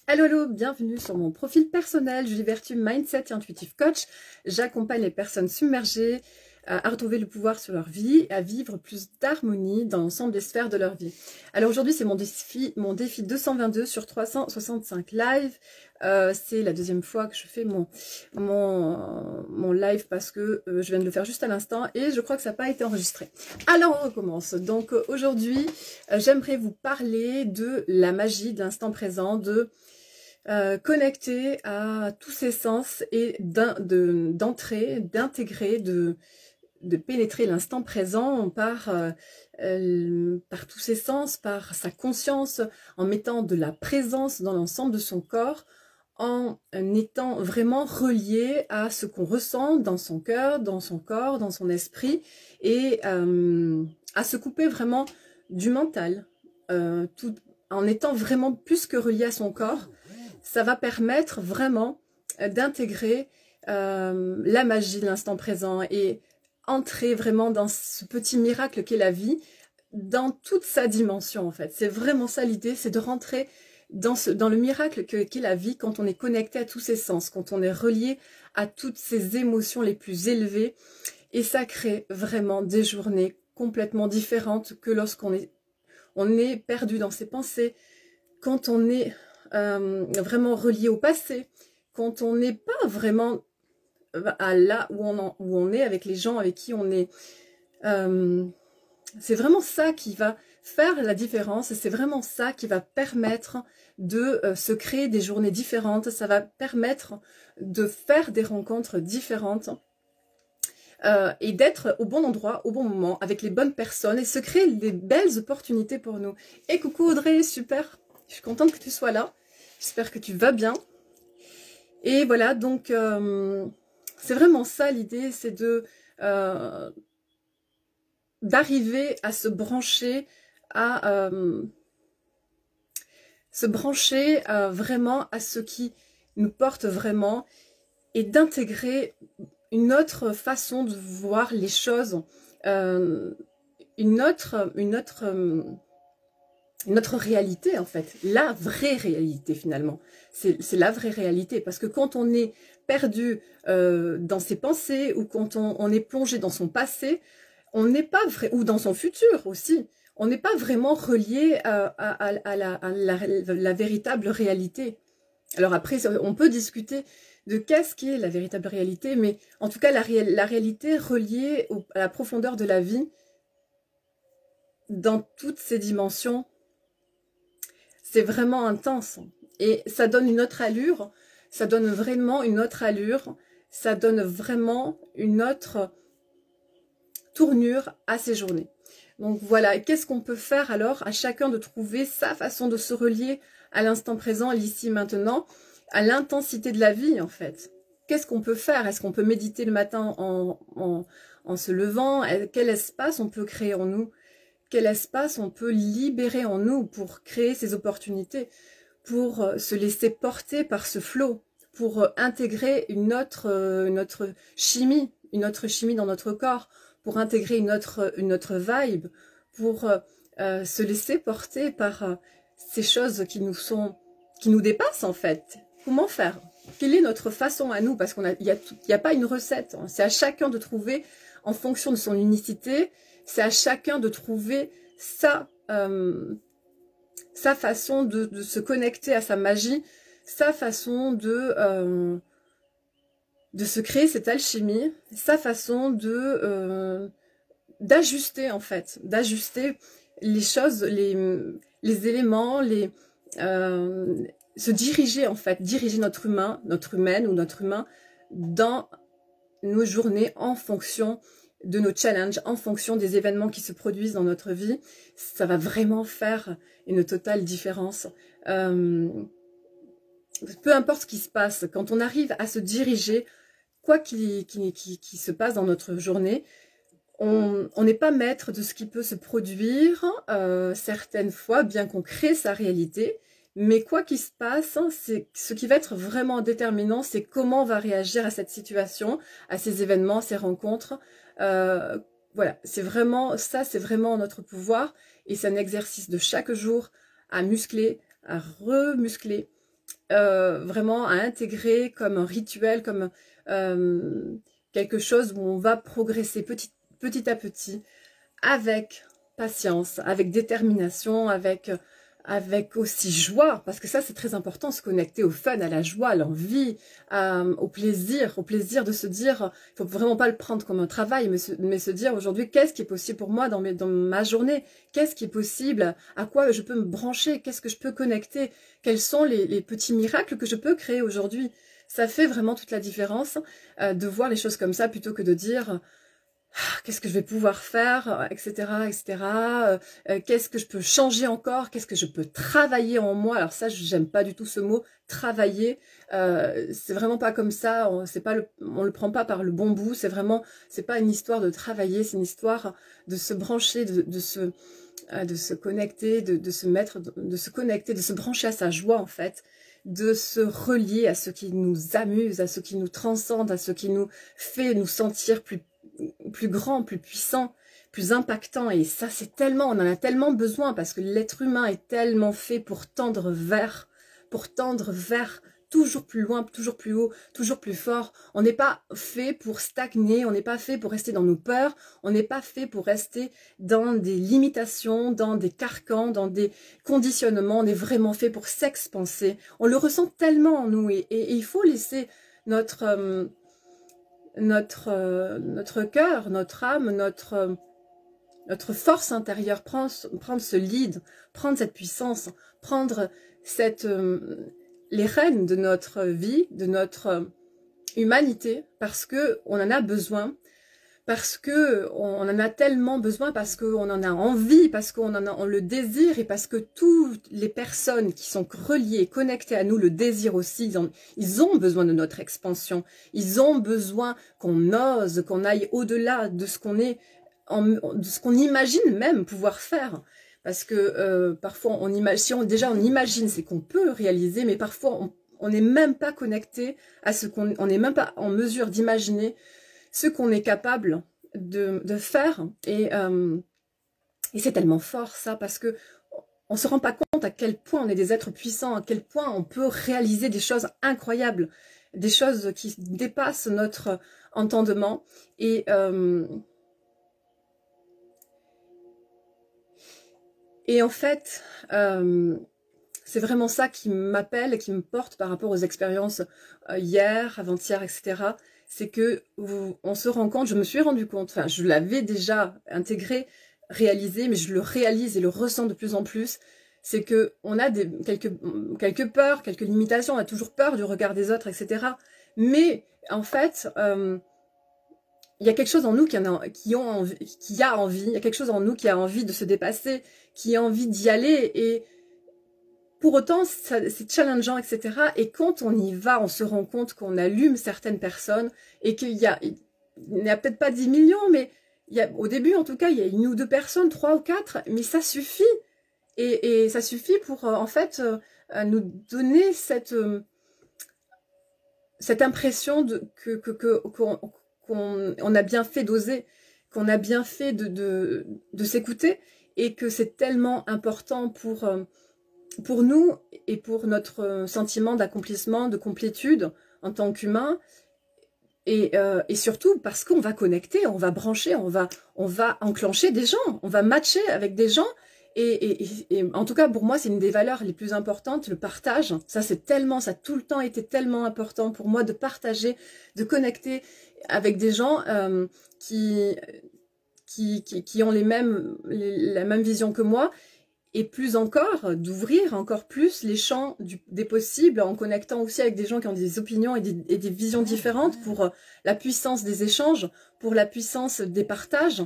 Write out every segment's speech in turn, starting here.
Hello, hello, bienvenue sur mon profil personnel, Julie Vertu, Mindset et Intuitive Coach. J'accompagne les personnes submergées à retrouver le pouvoir sur leur vie et à vivre plus d'harmonie dans l'ensemble des sphères de leur vie. Alors aujourd'hui, c'est mon défi 222 sur 365 live. C'est la deuxième fois que je fais mon live parce que je viens de le faire juste à l'instant et je crois que ça n'a pas été enregistré. Alors on recommence. Donc aujourd'hui, j'aimerais vous parler de la magie de l'instant présent, de connecter à tous ses sens et d'entrer, d'intégrer, de pénétrer l'instant présent par tous ses sens, par sa conscience, en mettant de la présence dans l'ensemble de son corps, en étant vraiment relié à ce qu'on ressent dans son cœur, dans son corps, dans son esprit, et à se couper vraiment du mental, en étant vraiment plus que relié à son corps. Ça va permettre vraiment d'intégrer la magie de l'instant présent et entrer vraiment dans ce petit miracle qu'est la vie, dans toute sa dimension en fait. C'est vraiment ça l'idée, c'est de rentrer dans le miracle qu'est la vie quand on est connecté à tous ses sens, quand on est relié à toutes ses émotions les plus élevées. Et ça crée vraiment des journées complètement différentes que lorsqu'on est perdu dans ses pensées, quand on est vraiment relié au passé, quand on n'est pas vraiment à là où on est avec les gens avec qui on est. C'est vraiment ça qui va faire la différence et c'est vraiment ça qui va permettre de se créer des journées différentes. Ça va permettre de faire des rencontres différentes et d'être au bon endroit, au bon moment, avec les bonnes personnes et se créer des belles opportunités pour nous. Et coucou Audrey, super, je suis contente que tu sois là. J'espère que tu vas bien. Et voilà, donc c'est vraiment ça l'idée, c'est d'arriver à se brancher, vraiment à ce qui nous porte vraiment et d'intégrer une autre façon de voir les choses, une autre réalité en fait, la vraie réalité finalement, c'est la vraie réalité parce que quand on est perdu dans ses pensées ou quand on est plongé dans son passé, on n'est pas vrai, ou dans son futur aussi, on n'est pas vraiment relié à la véritable réalité. Alors après, on peut discuter de qu'est-ce qui est la véritable réalité, mais en tout cas la réalité reliée à la profondeur de la vie dans toutes ses dimensions. C'est vraiment intense et ça donne une autre allure, ça donne vraiment une autre allure, ça donne vraiment une autre tournure à ces journées. Donc voilà, qu'est-ce qu'on peut faire alors à chacun de trouver sa façon de se relier à l'instant présent, à l'ici maintenant, à l'intensité de la vie en fait. Qu'est-ce qu'on peut faire? Est-ce qu'on peut méditer le matin en se levant? Quel espace on peut créer en nous? Quel espace on peut libérer en nous pour créer ces opportunités, pour se laisser porter par ce flot, pour intégrer une autre chimie dans notre corps, pour intégrer une autre vibe, pour se laisser porter par ces choses qui nous dépassent en fait. Comment faire? Quelle est notre façon à nous? Parce qu'il n'y a pas une recette, hein. C'est à chacun de trouver en fonction de son unicité. C'est à chacun de trouver sa façon de se connecter à sa magie, sa façon de se créer cette alchimie, sa façon d'ajuster en fait, d'ajuster les choses, les éléments, se diriger en fait, diriger notre humaine ou notre humain dans nos journées en fonction de nos challenges, en fonction des événements qui se produisent dans notre vie. Ça va vraiment faire une totale différence. Peu importe ce qui se passe, quand on arrive à se diriger, quoi qu'il se passe dans notre journée, on n'est pas maître de ce qui peut se produire certaines fois, bien qu'on crée sa réalité. Mais quoi qu'il se passe, c'est ce qui va être vraiment déterminant, c'est comment on va réagir à cette situation, à ces événements, ces rencontres. Voilà, c'est vraiment notre pouvoir et c'est un exercice de chaque jour à muscler, à remuscler vraiment à intégrer comme un rituel, comme quelque chose où on va progresser petit à petit, avec patience, avec détermination, avec aussi joie, parce que ça c'est très important, se connecter au fun, à la joie, à l'envie, au plaisir de se dire, il faut vraiment pas le prendre comme un travail, mais se dire aujourd'hui qu'est-ce qui est possible pour moi dans ma journée, qu'est-ce qui est possible, à quoi je peux me brancher, qu'est-ce que je peux connecter, quels sont les petits miracles que je peux créer aujourd'hui. Ça fait vraiment toute la différence de voir les choses comme ça plutôt que de dire qu'est-ce que je vais pouvoir faire, etc., etc. Qu'est-ce que je peux changer encore, qu'est-ce que je peux travailler en moi. Alors ça, j'aime pas du tout ce mot, travailler. C'est vraiment pas comme ça. On le prend pas par le bon bout. C'est pas une histoire de travailler, c'est une histoire de se brancher, de se connecter, de se connecter, de se brancher à sa joie en fait, de se relier à ce qui nous amuse, à ce qui nous transcende, à ce qui nous fait nous sentir plus grand, plus puissant, plus impactant. Et ça, c'est tellement, on en a tellement besoin parce que l'être humain est tellement fait pour tendre vers toujours plus loin, toujours plus haut, toujours plus fort. On n'est pas fait pour stagner, on n'est pas fait pour rester dans nos peurs, on n'est pas fait pour rester dans des limitations, dans des carcans, dans des conditionnements. On est vraiment fait pour s'expanser. On le ressent tellement en nous et il faut laisser notre cœur, notre âme, notre force intérieure prendre ce lead, prendre cette puissance, prendre les rênes de notre vie, de notre humanité, parce que on en a besoin, parce que on en a tellement besoin, parce qu'on en a envie, parce on le désire, et parce que toutes les personnes qui sont reliées, connectées à nous le désirent aussi. Ils ont besoin de notre expansion. Ils ont besoin qu'on ose, qu'on aille au-delà de ce qu'on est, de ce qu'on imagine même pouvoir faire. Parce que parfois, si on imagine, c'est qu'on peut réaliser, mais parfois on n'est même pas connecté à ce on n'est même pas en mesure d'imaginer ce qu'on est capable de faire. Et c'est tellement fort ça, parce que on se rend pas compte à quel point on est des êtres puissants, à quel point on peut réaliser des choses incroyables, des choses qui dépassent notre entendement. Et en fait, c'est vraiment ça qui m'appelle et qui me porte par rapport aux expériences hier, avant-hier, etc. C'est que on se rend compte, je me suis rendu compte, enfin je l'avais déjà intégré, réalisé, mais je le réalise et le ressens de plus en plus, c'est que on a quelques peurs, quelques limitations, on a toujours peur du regard des autres, etc. Mais en fait, il y a quelque chose en nous qui a envie, il y a quelque chose en nous qui a envie de se dépasser, qui a envie d'y aller, et pour autant, c'est challengeant, etc. Et quand on y va, on se rend compte qu'on allume certaines personnes et qu'il n'y a peut-être pas 10 millions, mais au début, en tout cas, il y a 1 ou 2 personnes, 3 ou 4, mais ça suffit. Et ça suffit pour, en fait, nous donner cette impression qu'on a bien fait d'oser, qu'on a bien fait de s'écouter, et que c'est tellement important pour nous et pour notre sentiment d'accomplissement, de complétude en tant qu'humain, et surtout parce qu'on va connecter, on va brancher, on va enclencher des gens, on va matcher avec des gens, et en tout cas pour moi c'est une des valeurs les plus importantes, le partage. Ça a tout le temps été tellement important pour moi de partager, de connecter avec des gens qui ont la même vision que moi. Et plus encore, d'ouvrir encore plus les champs des possibles, en connectant aussi avec des gens qui ont des opinions et des visions différentes, pour la puissance des échanges, pour la puissance des partages,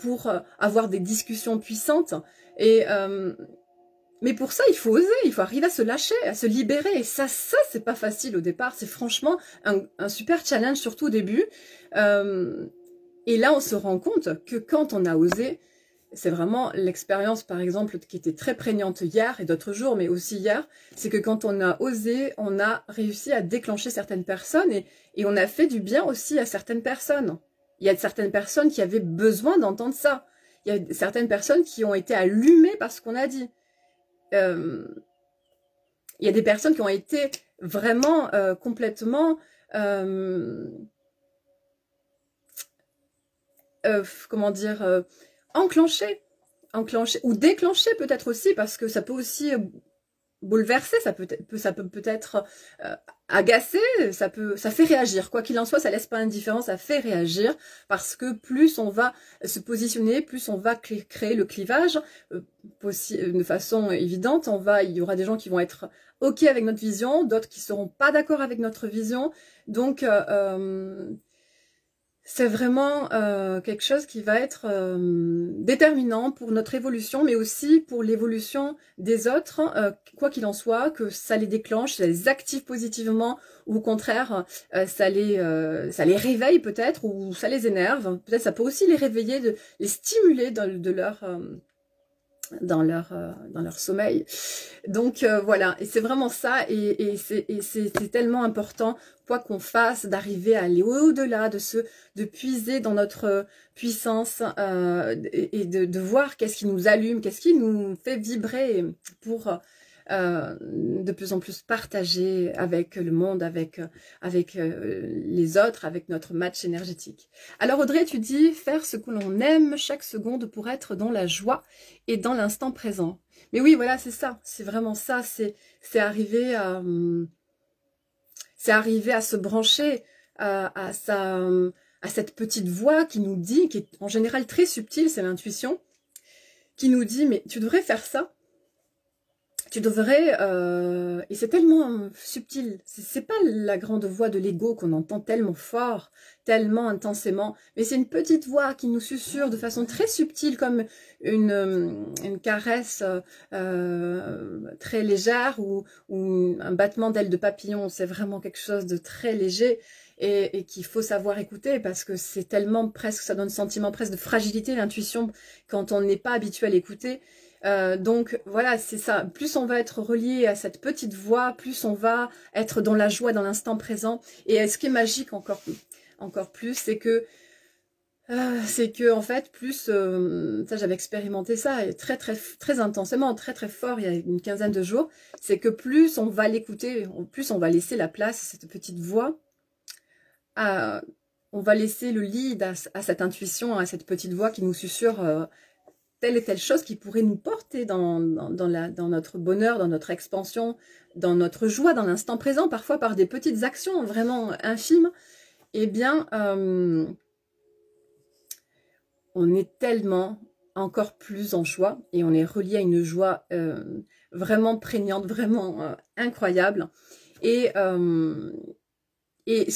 pour avoir des discussions puissantes. Mais pour ça, il faut oser, il faut arriver à se lâcher, à se libérer. Et ça c'est pas facile au départ. C'est franchement un super challenge, surtout au début. Et là, on se rend compte que quand on a osé, c'est vraiment l'expérience, par exemple, qui était très prégnante hier et d'autres jours, mais aussi hier, c'est que quand on a osé, on a réussi à déclencher certaines personnes, et on a fait du bien aussi à certaines personnes. Il y a certaines personnes qui avaient besoin d'entendre ça. Il y a certaines personnes qui ont été allumées par ce qu'on a dit. Il y a des personnes qui ont été vraiment complètement, comment dire, enclenchées ou déclenchées peut-être aussi, parce que ça peut aussi bouleverser, ça peut peut-être agacer, ça fait réagir. Quoi qu'il en soit, ça laisse pas indifférent, ça fait réagir, parce que plus on va se positionner, plus on va créer le clivage de façon évidente. Il y aura des gens qui vont être ok avec notre vision, d'autres qui seront pas d'accord avec notre vision. Donc c'est vraiment quelque chose qui va être déterminant pour notre évolution, mais aussi pour l'évolution des autres, quoi qu'il en soit, que ça les déclenche, ça les active positivement, ou au contraire, ça les réveille peut-être, ou ça les énerve. Peut-être ça peut aussi les réveiller, les stimuler dans leur sommeil. Donc voilà, et c'est vraiment ça, et c'est tellement important, quoi qu'on fasse, d'arriver à aller au-delà, de puiser dans notre puissance, et de voir qu'est-ce qui nous allume, qu'est-ce qui nous fait vibrer pour de plus en plus partager avec le monde, avec les autres, avec notre match énergétique. Alors Audrey, tu dis faire ce que l'on aime chaque seconde pour être dans la joie et dans l'instant présent. Mais oui, voilà, c'est ça, c'est vraiment ça, c'est arriver à se brancher à cette petite voix qui nous dit, qui est en général très subtile, c'est l'intuition, qui nous dit mais tu devrais faire ça. Tu devrais, et c'est tellement subtil, c'est pas la grande voix de l'ego qu'on entend tellement fort, tellement intensément, mais c'est une petite voix qui nous susurre de façon très subtile, comme une caresse très légère, ou un battement d'aile de papillon. C'est vraiment quelque chose de très léger, et qu'il faut savoir écouter, parce que c'est tellement presque, ça donne sentiment presque de fragilité, l'intuition, quand on n'est pas habitué à l'écouter. Donc voilà, c'est ça, plus on va être relié à cette petite voix, plus on va être dans la joie, dans l'instant présent. Et ce qui est magique encore plus, c'est que en fait, plus, ça j'avais expérimenté ça, et très intensément, très fort, il y a une quinzaine de jours, c'est que plus on va l'écouter, plus on va laisser la place à cette petite voix, on va laisser le lead à cette intuition, à cette petite voix qui nous susurre telle et telle chose qui pourrait nous porter dans notre bonheur, dans notre expansion, dans notre joie, dans l'instant présent, parfois par des petites actions vraiment infimes. Eh bien, on est tellement encore plus en joie, et on est relié à une joie vraiment prégnante, vraiment incroyable. Et ce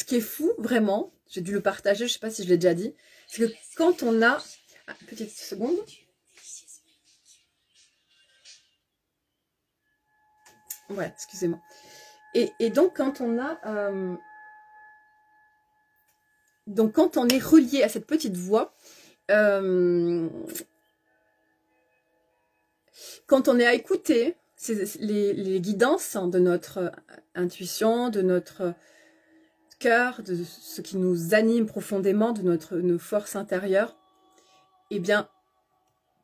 qui est fou, vraiment, j'ai dû le partager, je ne sais pas si je l'ai déjà dit, c'est que quand on a... Ah, petite seconde. Voilà, excusez-moi. Et donc, quand on a... donc, quand on est relié à cette petite voix, quand on est à écouter les guidances de notre intuition, de notre cœur, de ce qui nous anime profondément, de nos forces intérieures, eh bien,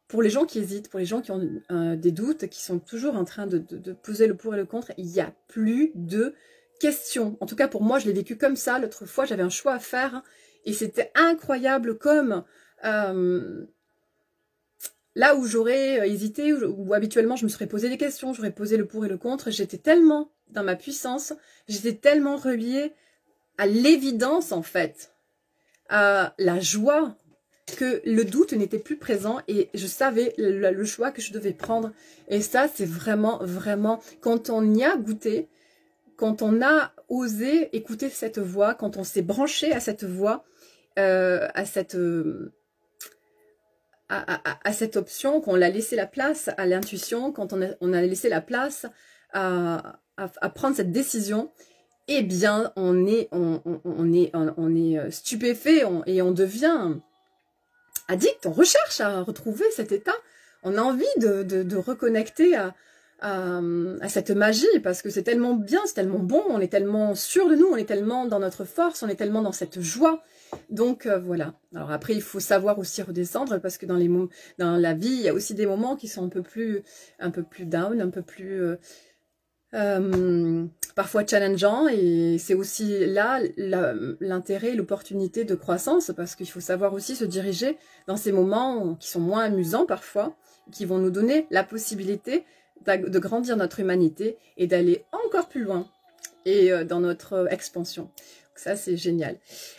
pour les gens qui hésitent, pour les gens qui ont des doutes, qui sont toujours en train de peser le pour et le contre, il n'y a plus de questions. En tout cas, pour moi, je l'ai vécu comme ça. L'autre fois, j'avais un choix à faire, et c'était incroyable, comme là où j'aurais hésité, où habituellement je me serais posé des questions, j'aurais posé le pour et le contre. J'étais tellement dans ma puissance, j'étais tellement reliée à l'évidence, en fait, à la joie, que le doute n'était plus présent, et je savais le choix que je devais prendre. Et ça, c'est vraiment, vraiment, quand on y a goûté, quand on a osé écouter cette voix, quand on s'est branché à cette voix, à cette option, qu'on a laissé la place à l'intuition, quand on a laissé la place à prendre cette décision, eh bien, on est stupéfait, et on devient addict, on recherche à retrouver cet état. On a envie de reconnecter à cette magie, parce que c'est tellement bien, c'est tellement bon, on est tellement sûr de nous, on est tellement dans notre force, on est tellement dans cette joie. Donc voilà. Alors après, il faut savoir aussi redescendre, parce que dans la vie, il y a aussi des moments qui sont un peu plus down, un peu plus parfois challengeant, et c'est aussi là l'intérêt, l'opportunité de croissance, parce qu'il faut savoir aussi se diriger dans ces moments qui sont moins amusants parfois, qui vont nous donner la possibilité de grandir notre humanité et d'aller encore plus loin et dans notre expansion. Donc ça, c'est génial.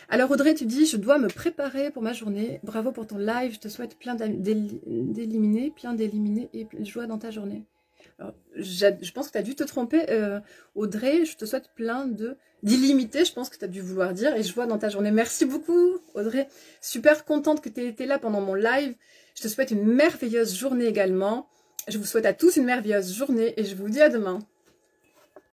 Alors Audrey, tu dis, je dois me préparer pour ma journée. Bravo pour ton live, je te souhaite plein d'éliminer et plein de joie dans ta journée. Alors, je pense que tu as dû te tromper, Audrey, je te souhaite plein d'illimité, je pense que tu as dû vouloir dire, et je vois dans ta journée. Merci beaucoup, Audrey. Super contente que tu aies été là pendant mon live. Je te souhaite une merveilleuse journée également. Je vous souhaite à tous une merveilleuse journée, et je vous dis à demain.